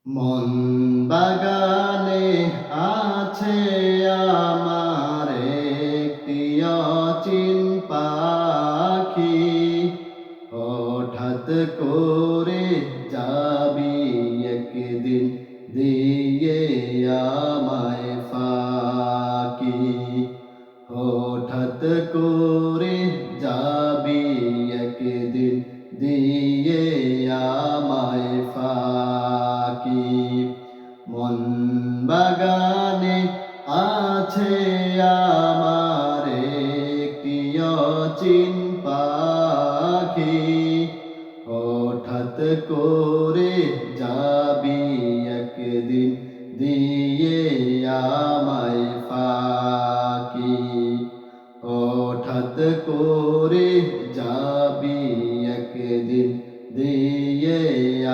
মন বাগানে আছে আমার একটি অচিন পাখি, হঠাৎ করে যাবি একদিন দিয়ে আমায় ফাঁকি। হঠাৎ করে যাবি একদিন দিয়ে আমায় ফাঁকি। মন বাগানে আছে আমার একটি অচিন পাখি, হঠাৎ করে যাবি একদিন দিয়ে আমায় ফাঁকি। হঠাৎ করে যাবি একদিন দিয়ে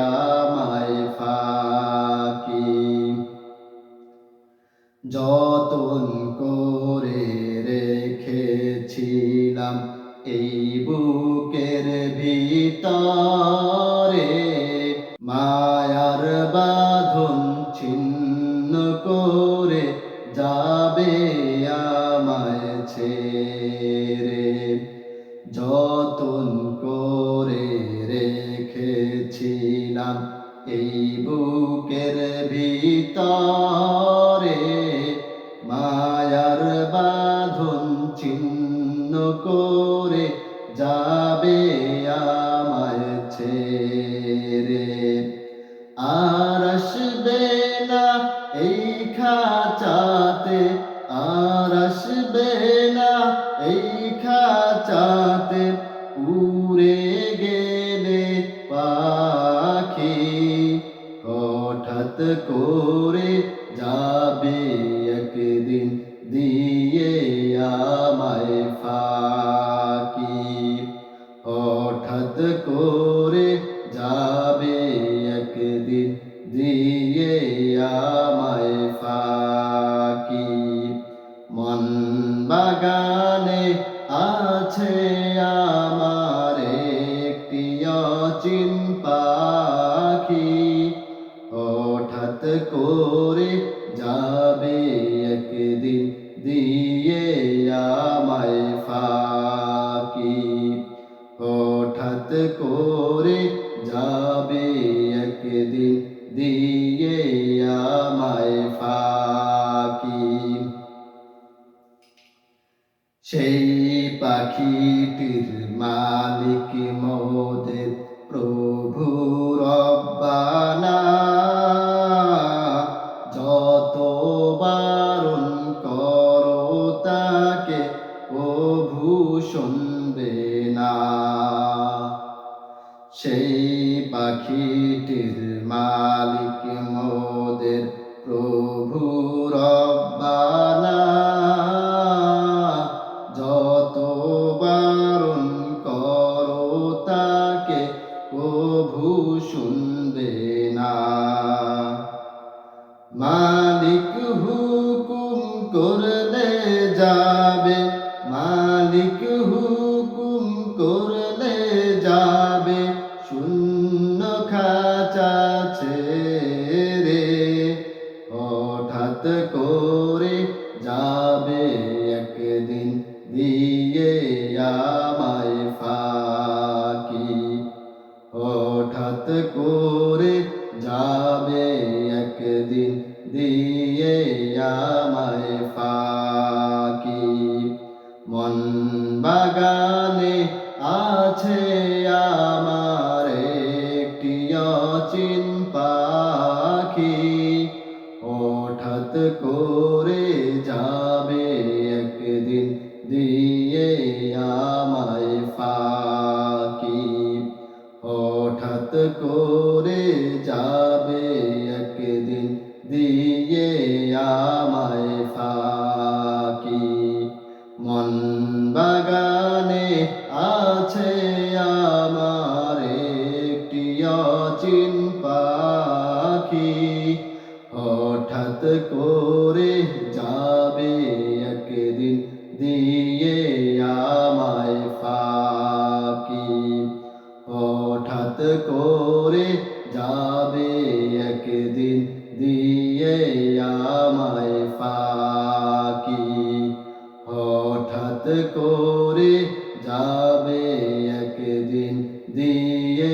আমায় ফাঁকি। যতন করে রেখেছিলাম এই বুকের ভিতরে, মায়ার বাঁধন ছিন্ন করে যাবে আমায় ছেড়ে। যতন করে রেখেছিলাম এই বুকের ভিতরে, মায়ার বাঁধন ছিন্ন করে যাবে আমায় ছেড়ে। আর আসবে না এই খাঁচাতে, আর আসবে না এই খাঁচাতে, উড়ে গেলে পাখি। হঠাৎ করে যাবে একদিন দিয়ে আমায় ফাঁকি। হঠাৎ করে যাবে একদিন দিয়ে আমায় ফাঁকি। মন বাগানে আছে আমার একটি অচিন পাখি, হঠাৎ করে যাবে একদিন দিয়ে আমায় ফাঁকি। হঠাৎ করে যাবে একদিন দিয়ে আমায় ফাঁকি। সেই পাখিটির মালিক মোদের প্রভু রব্বানা, যত বারণ করো তাকে প্রভু শুনবে না। সেই পাখিটির মালিক মোদের প্রভু রব্বানা, যত বারণ করো তাকে প্রভু শুনবে না। মালিক হুকুম করলে যাবে, মালিক হুকুম করলে যাবে শূন্য খাঁচা ছেড়ে। হঠাৎ করে যাবে একদিন দিয়ে আমায় ফাঁকি। হঠাৎ করে যাবে একদিন দিয়ে আমায় ফাঁকি। মন বাগানে আছে আমার একটি অচিন পাখি, হঠাৎ করে যাবে একদিন দিয়ে আমায় ফাঁকি। হঠাৎ করে যাবে একদিন দিয়ে আমায় ফাঁকি। মন বাগানে আছে আমার একটি অচিন পাখি, হঠাৎ করে যাবে একদিন দিয়ে আমায় ফাঁকি। হঠাৎ করে যাবে একদিন দিয়ে আমায় ফাঁকি। হঠাৎ করে যাবে একদিন দিয়ে